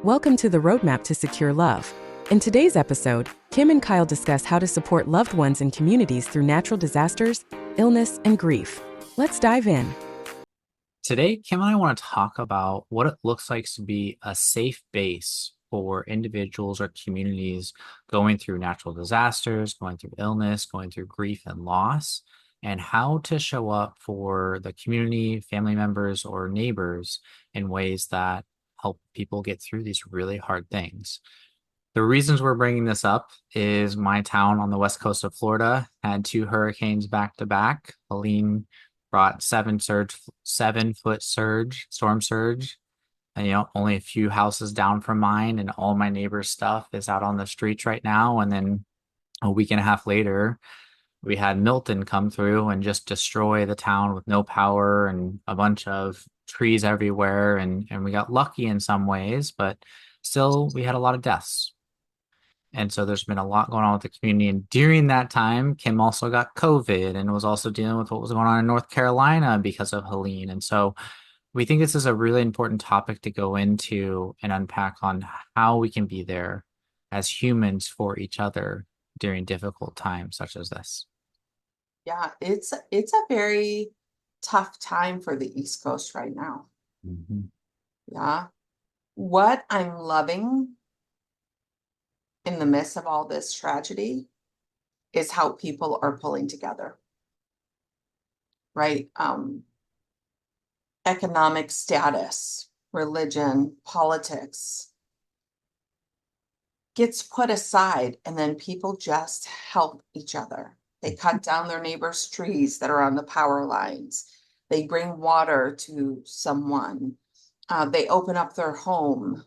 Welcome to the Roadmap to Secure Love. In today's episode, Kim and Kyle discuss how to support loved ones and communities through natural disasters, illness, and grief. Let's dive in. Today, Kim and I want to talk about what it looks like to be a safe base for individuals or communities going through natural disasters, going through illness, going through grief and loss, and how to show up for the community, family members, or neighbors in ways that help people get through these really hard things. The reasons we're bringing this up is my town on the west coast of Florida had two hurricanes back to back. Helene brought 7-foot storm surge. And, only a few houses down from mine, and all my neighbors' stuff is out on the streets right now. And then a week and a half later, we had Milton come through and just destroy the town with no power and a bunch of trees everywhere. And we got lucky in some ways, but still we had a lot of deaths. And so there's been a lot going on with the community. And during that time, Kim also got COVID and was also dealing with what was going on in North Carolina because of Helene. And so we think this is a really important topic to go into and unpack on how we can be there as humans for each other during difficult times such as this. Yeah, it's a very tough time for the East Coast right now. Mhm. Yeah. What I'm loving in the midst of all this tragedy is how people are pulling together. Right? Economic status, religion, politics gets put aside, and then people just help each other. They cut down their neighbors' trees that are on the power lines. They bring water to someone. They open up their home.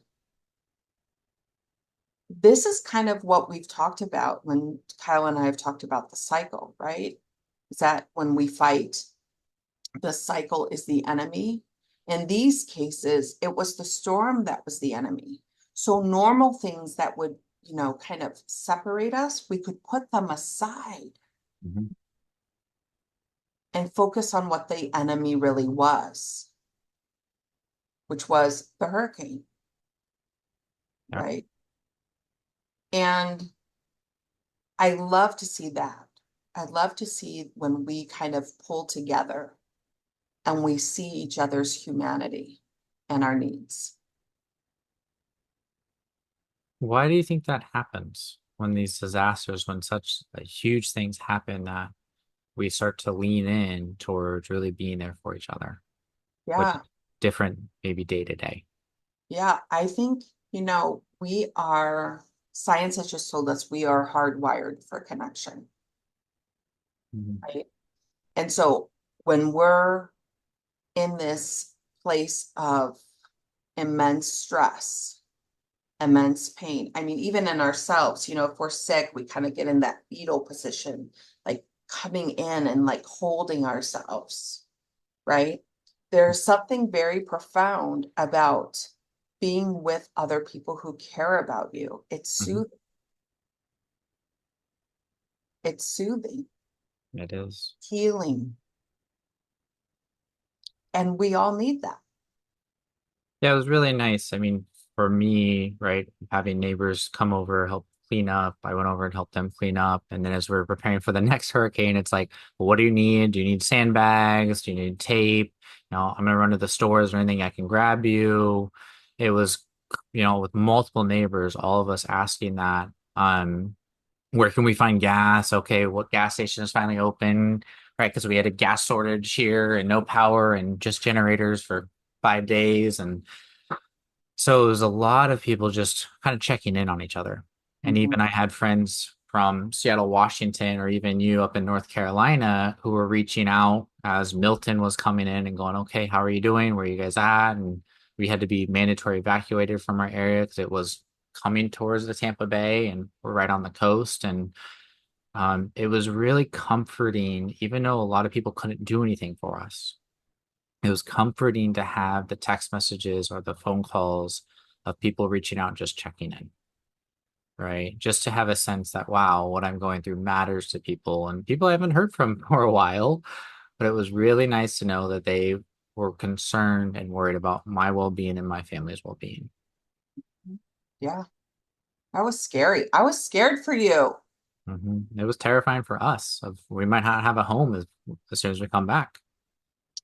This is kind of what we've talked about when Kyle and I have talked about the cycle, right? Is that when we fight, the cycle is the enemy. In these cases, it was the storm that was the enemy. So normal things that would, kind of separate us, we could put them aside. Mhm. And focus on what the enemy really was, which was the hurricane, Yeah. right? And I love to see that. I love to see when we kind of pull together and we see each other's humanity and our needs. Why do you think that happens when these disasters, when such huge things happen, that we start to lean in towards really being there for each other, which is Yeah. different maybe day to day? Yeah. I think, science has just told us we are hardwired for connection, Mhm. right? And so when we're in this place of immense stress, immense pain. I mean, even in ourselves, if we're sick, we kind of get in that fetal position, like coming in and like holding ourselves, right? There's something very profound about being with other people who care about you. It's Mhm. soothing. It's soothing, It is. healing. And we all need that. Yeah, it was really nice. I mean, for me, right, having neighbors come over, help clean up. I went over and helped them clean up. And then as we are preparing for the next hurricane, it's like, well, what do you need? Do you need sandbags? Do you need tape? I'm gonna run to the stores or anything I can grab you. It was, with multiple neighbors, all of us asking that. Where can we find gas? Okay, what gas station is finally open? Right, because we had a gas shortage here and no power and just generators for 5 days. And so it was a lot of people just kind of checking in on each other. And Mhm. even I had friends from Seattle, Washington, or even you up in North Carolina who were reaching out as Milton was coming in and going, okay, how are you doing? Where are you guys at? And we had to be mandatory evacuated from our area because it was coming towards the Tampa Bay and we're right on the coast. And it was really comforting, even though a lot of people couldn't do anything for us. It was comforting to have the text messages or the phone calls of people reaching out, just checking in, right? Just to have a sense that, wow, what I'm going through matters to people and people I haven't heard from for a while. But it was really nice to know that they were concerned and worried about my well being and my family's well being. Yeah, that was scary. I was scared for you. It was terrifying for us of we might not have a home as soon as we come back.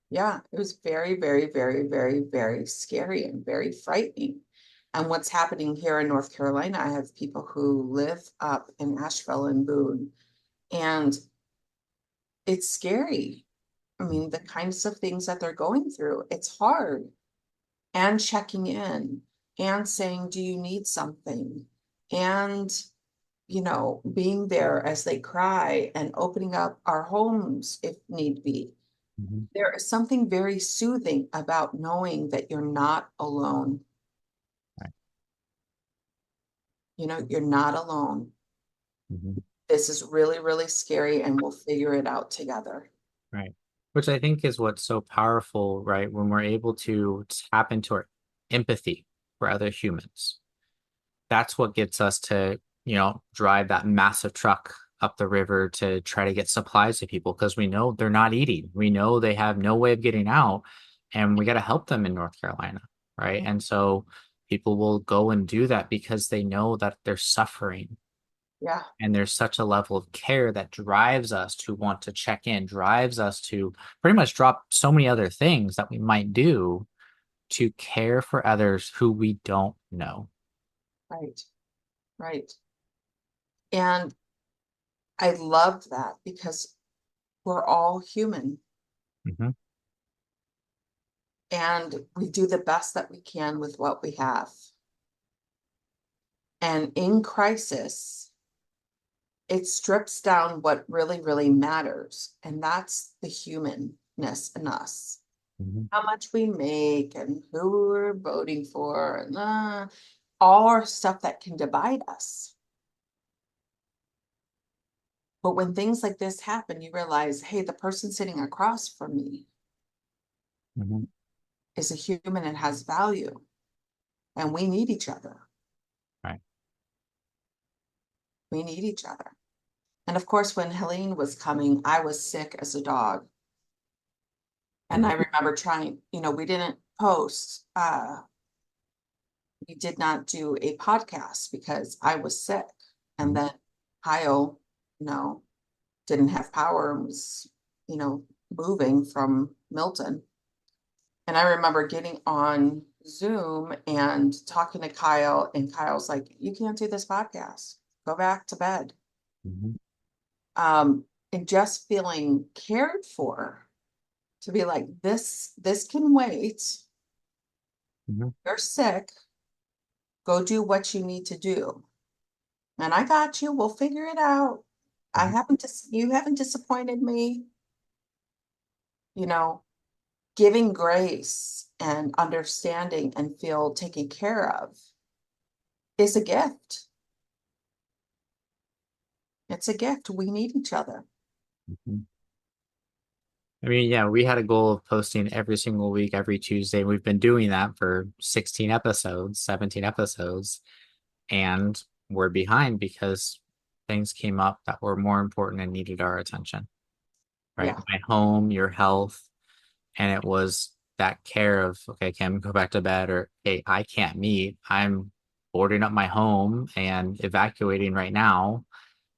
Yeah, it was very, very, very, very, very scary and very frightening. And what's happening here in North Carolina, I have people who live up in Asheville and Boone, and it's scary. I mean, the kinds of things that they're going through, it's hard. And checking in and saying, do you need something? And, being there as they cry and opening up our homes if need be. Mhm. There is something very soothing about knowing that you're not alone. Right. You're not alone. Mhm. This is really, really scary, and we'll figure it out together. Right. Which I think is what's so powerful, right? When we're able to tap into our empathy for other humans. That's what gets us to, drive that massive truck up the river to try to get supplies to people because we know they're not eating. We know they have no way of getting out, and we got to help them in North Carolina, right? And so people will go and do that because they know that they're suffering. Yeah, And there's such a level of care that drives us to want to check in, drives us to pretty much drop so many other things that we might do to care for others who we don't know. right, right. And I love that because we're all human Hmm. and we do the best that we can with what we have. And in crisis, it strips down what really, really matters. And that's the humanness in us. Hmm. How much we make and who we're voting for, and all our stuff that can divide us. But when things like this happen, you realize, hey, the person sitting across from me Hmm. is a human and has value, and we need each other. Right. We need each other. And of course, when Helene was coming, I was sick as a dog. And I Mhm. remember trying, we didn't post, we did not do a podcast because I was sick. And Mhm. then Kyle, you know, didn't have power and was, moving from Milton. And I remember getting on Zoom and talking to Kyle, and Kyle's like, you can't do this podcast. Go back to bed. Mhm. And just feeling cared for to be like, this can wait. Mhm. You're sick. Go do what you need to do. And I got you. We'll figure it out. Mhm. You haven't disappointed me, you know, giving grace and understanding and feel taken care of is a gift. It's a gift. We need each other. Mhm. I mean, yeah, we had a goal of posting every single week, every Tuesday. We've been doing that for 16 episodes, 17 episodes, and we're behind because things came up that were more important and needed our attention, right? Yeah. My home, your health, and it was that care of, okay, Kim, go back to bed, or hey, I can't meet. I'm boarding up my home and evacuating right now.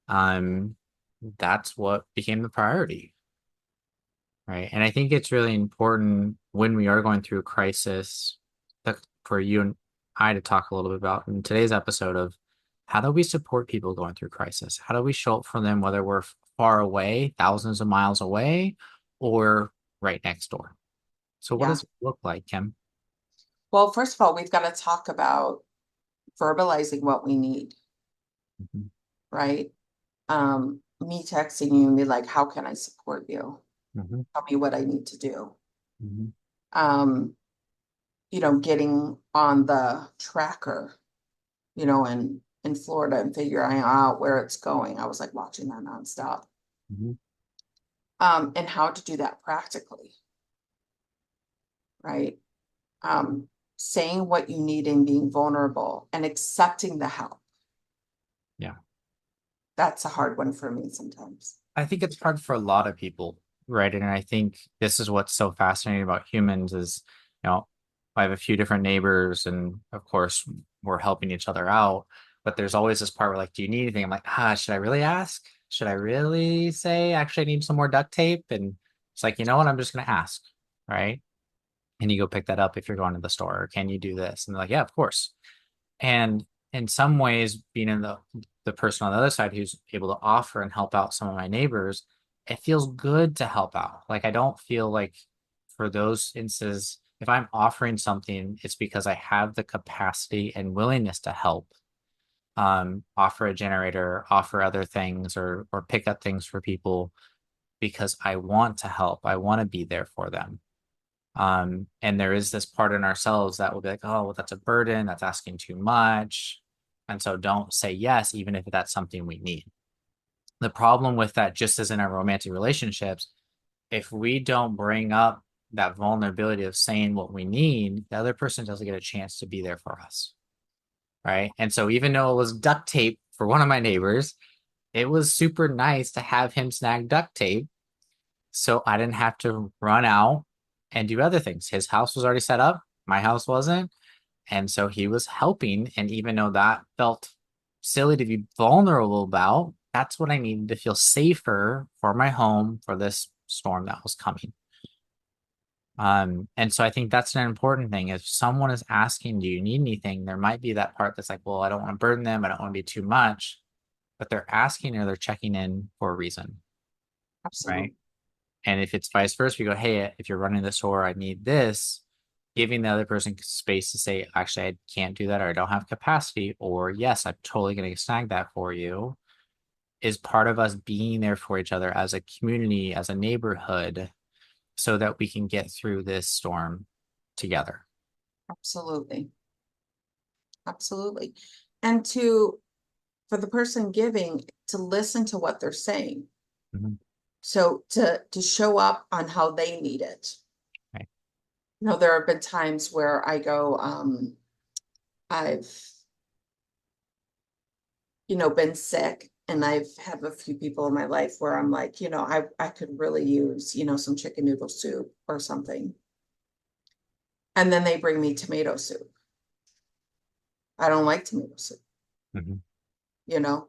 Um, that's what became the priority. Right. And I think it's really important when we are going through a crisis that for you and I to talk a little bit about in today's episode of how do we support people going through crisis? How do we show up for them, whether we're far away, thousands of miles away, or right next door? So what Yeah. does it look like, Kim? Well, first of all, we've got to talk about verbalizing what we need, Mhm. right? Me texting you and be like, how can I support you? Mhm. Tell me what I need to do. Mhm. Um, getting on the tracker, in Florida and figuring out where it's going. I was like watching that nonstop. Mhm. And how to do that practically, right? Um, saying what you need and being vulnerable and accepting the help. Yeah. That's a hard one for me sometimes. I think it's hard for a lot of people, right? And I think this is what's so fascinating about humans is, I have a few different neighbors, and of course, we're helping each other out. But there's always this part where like, do you need anything? I'm like, should I really ask? Should I really say, actually, I need some more duct tape? And it's like, you know what? I'm just going to ask. Right. And you go pick that up if you're going to the store. Or can you do this? And they're like, yeah, of course. And in some ways, being in the person on the other side who's able to offer and help out some of my neighbors, it feels good to help out. Like I don't feel like for those instances, if I'm offering something, it's because I have the capacity and willingness to help. Offer a generator, offer other things, or pick up things for people because I want to help. I want to be there for them. And there is this part in ourselves that will be like, oh, well, that's a burden, that's asking too much. And so don't say yes, even if that's something we need. The problem with that, just as in our romantic relationships, if we don't bring up that vulnerability of saying what we need, the other person doesn't get a chance to be there for us. Right. And so even though it was duct tape for one of my neighbors, it was super nice to have him snag duct tape so I didn't have to run out and do other things. His house was already set up, my house wasn't. And so he was helping. And even though that felt silly to be vulnerable about, that's what I needed to feel safer for my home for this storm that was coming. And so I think that's an important thing. If someone is asking, do you need anything? There might be that part that's like, well, I don't want to burden them. I don't want to be too much, but they're asking or they're checking in for a reason. Absolutely. Right. And if it's vice versa, we go, hey, if you're running the store, I need this, giving the other person space to say, actually, I can't do that, or I don't have capacity, or yes, I'm totally going to snag that for you, is part of us being there for each other as a community, as a neighborhood, so that we can get through this storm together. Absolutely. Absolutely. And for the person giving to listen to what they're saying. Mm-hmm. So to show up on how they need it. Right. You know, there have been times where I go, I've, been sick and I've have a few people in my life where I'm like, I could really use, some chicken noodle soup or something. And then they bring me tomato soup. I don't like tomato soup, Mm-hmm. you know?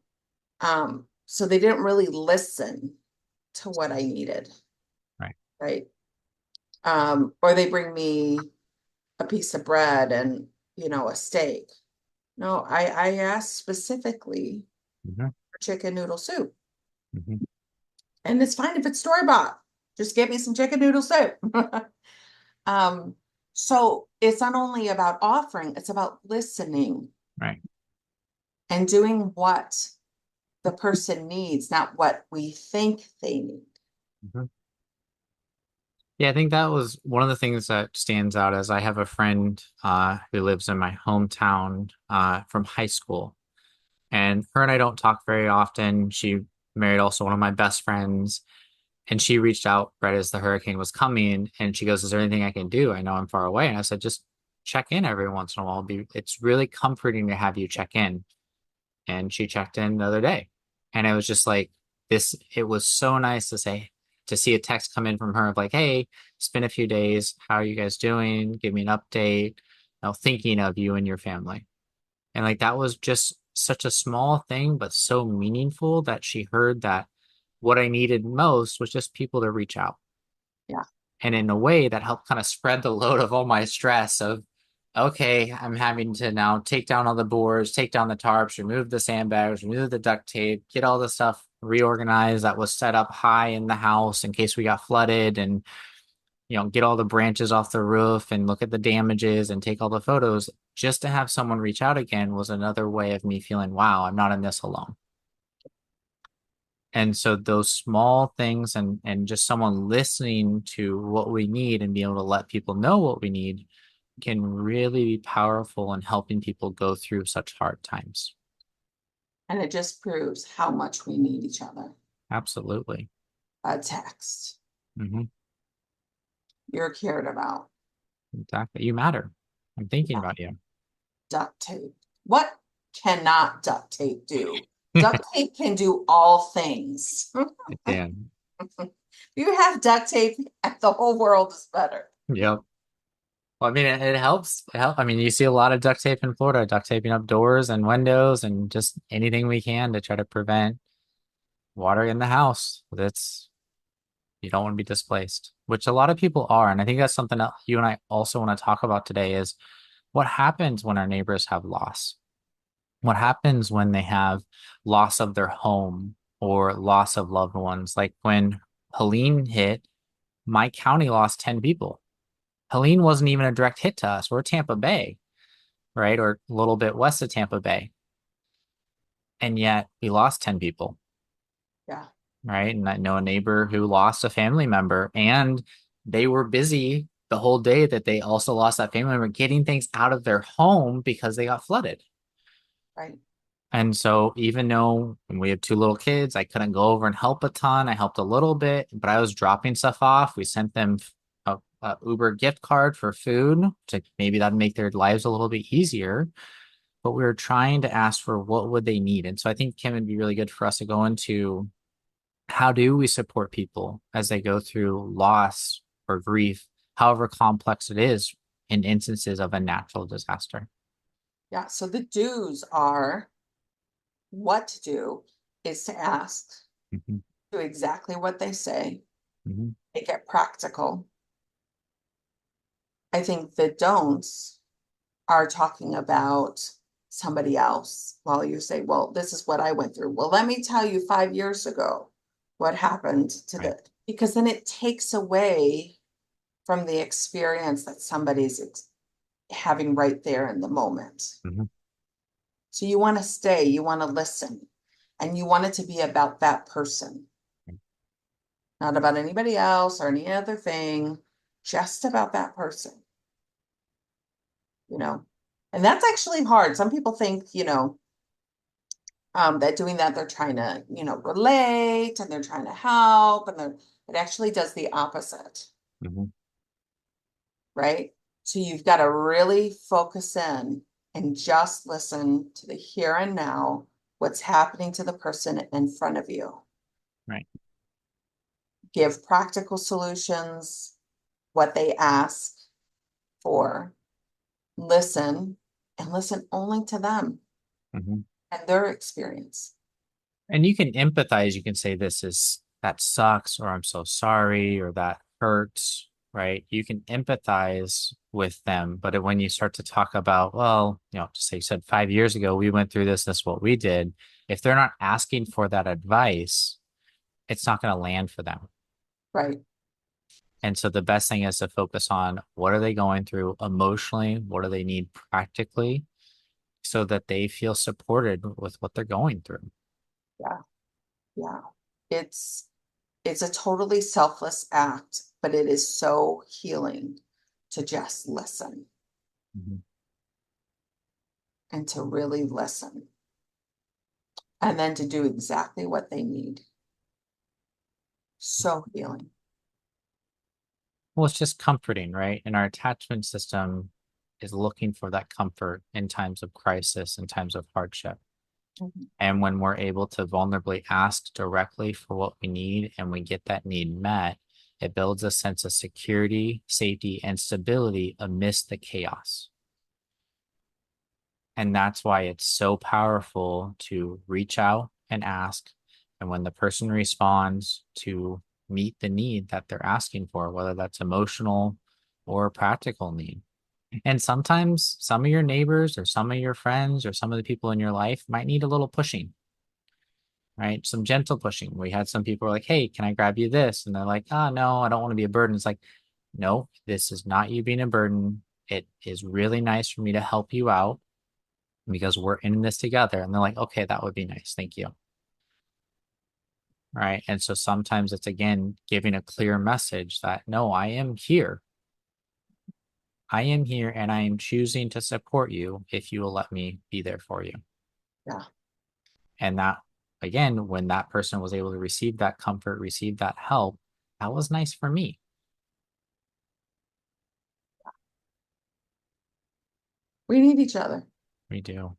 So they didn't really listen to what I needed. Right. Right. Or they bring me a piece of bread and, a steak. No, I asked specifically Mm-hmm. for chicken noodle soup. Mm-hmm. And it's fine if it's store-bought. Just get me some chicken noodle soup. Um, so it's not only about offering, it's about listening Right. and doing what the person needs, not what we think they need. Mm-hmm. Yeah, I think that was one of the things that stands out as I have a friend who lives in my hometown from high school. And her and I don't talk very often. She married also one of my best friends. And she reached out right as the hurricane was coming. And she goes, is there anything I can do? I know I'm far away. And I said, just check in every once in a while. It's really comforting to have you check in. And she checked in the other day. And it was just like this, it was so nice to see a text come in from her of like, hey, it's been a few days. How are you guys doing? Give me an update. Thinking of you and your family. And like that was just such a small thing, but so meaningful that she heard that what I needed most was just people to reach out. Yeah. And in a way that helped kind of spread the load of all my stress of, okay, I'm having to now take down all the boards, take down the tarps, remove the sandbags, remove the duct tape, get all the stuff reorganized that was set up high in the house in case we got flooded, and get all the branches off the roof and look at the damages and take all the photos. Just to have someone reach out again was another way of me feeling, wow, I'm not in this alone. And so those small things and just someone listening to what we need and being able to let people know what we need can really be powerful in helping people go through such hard times. And it just proves how much we need each other. Absolutely. A text. Mm-hmm. You're cared about. Exactly. You matter. I'm thinking about you. Duct tape. What cannot duct tape do? Duct tape can do all things. Dan. If you have duct tape, the whole world is better. Yep. Well, I mean, it helps. It help. I mean, you see a lot of duct tape in Florida, duct taping up doors and windows and just anything we can to try to prevent water in the house. That's you don't want to be displaced, which a lot of people are. And I think that's something that you and I also want to talk about today is what happens when our neighbors have loss? What happens when they have loss of their home or loss of loved ones? Like when Helene hit, my county lost 10 people. Helene wasn't even a direct hit to us. We're Tampa Bay, right? Or a little bit west of Tampa Bay. And yet we lost 10 people, Yeah, right? And I know a neighbor who lost a family member and they were busy the whole day that they also lost that family member getting things out of their home because they got flooded. right. And so even though when we have two little kids, I couldn't go over and help a ton. I helped a little bit, but I was dropping stuff off. We sent them a Uber gift card for food to maybe that'd make their lives a little bit easier. But we were trying to ask for what would they need. And so I think Kim would be really good for us to go into how do we support people as they go through loss or grief, however complex it is in instances of a natural disaster. Yeah, so the do's are what to do is to ask, Mhm, do exactly what they say, mhm, make it practical. I think the don'ts are talking about somebody else while you say, well, this is what I went through. Well, let me tell you 5 years ago what happened to right. because then it takes away from the experience that somebody's having right there in the moment. Mhm, So you want to stay, you want to listen, and you want it to be about that person, not about anybody else or any other thing, just about that person, you know. And that's actually hard. Some people think, that doing that, they're trying to, relate and they're trying to help, and it actually does the opposite, mhm, right? So you've got to really focus in and just listen to the here and now, what's happening to the person in front of you. right. Give practical solutions, what they ask for, listen, and listen only to them Mhm. and their experience. And you can empathize. You can say this is that sucks, or I'm so sorry, or that hurts, right? You can empathize with them. But when you start to talk about, well, just say you said 5 years ago, we went through this, that's what we did. If they're not asking for that advice, it's not going to land for them. Right. And so the best thing is to focus on what are they going through emotionally? What do they need practically so that they feel supported with what they're going through? Yeah. Yeah. It's it's a totally selfless act, but it is so healing to just listen Mhm. and to really listen and then to do exactly what they need. So healing. Well, it's just comforting, right? And our attachment system is looking for that comfort in times of crisis, in times of hardship. Mhm. And when we're able to vulnerably ask directly for what we need and we get that need met, it builds a sense of security, safety, and stability amidst the chaos. And that's why it's so powerful to reach out and ask. And when the person responds, to meet the need that they're asking for, whether that's emotional or a practical need. And sometimes some of your neighbors or some of your friends or some of the people in your life might need a little pushing, right? Some gentle pushing. We had some people like, hey, can I grab you this? And they're like, oh, no, I don't want to be a burden. It's like, no, this is not you being a burden. It is really nice for me to help you out because we're in this together. And they're like, okay, that would be nice. Thank you. Right. And so sometimes it's again giving a clear message that no, I am here. I am here and I am choosing to support you if you will let me be there for you. Yeah. And that, again, when that person was able to receive that comfort, receive that help, that was nice for me. We need each other. We do.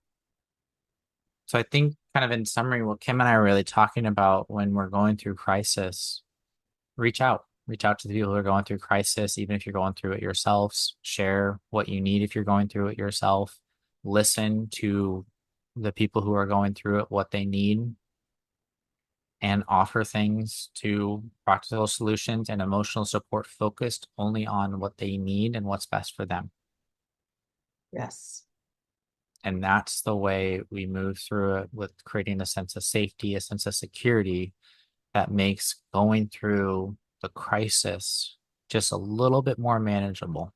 So I think, kind of in summary, what Kim and I are really talking about when we're going through crisis, reach out. Reach out to the people who are going through crisis, even if you're going through it yourselves. Share what you need if you're going through it yourself. Listen to the people who are going through it, what they need, and offer things to practical solutions and emotional support focused only on what they need and what's best for them. Yes. And that's the way we move through it, with creating a sense of safety, a sense of security that makes going through the crisis just a little bit more manageable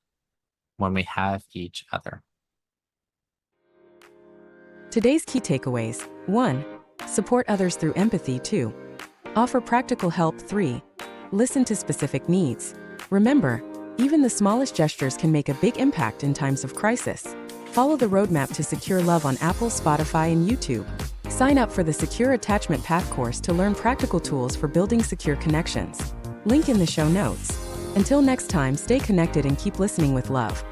when we have each other. Today's key takeaways: 1. Support others through empathy. 2. Offer practical help. 3. Listen to specific needs. Remember, even the smallest gestures can make a big impact in times of crisis. Follow the roadmap to secure love on Apple, Spotify, and YouTube. Sign up for the Secure Attachment Path course to learn practical tools for building secure connections. Link in the show notes. Until next time, stay connected and keep listening with love.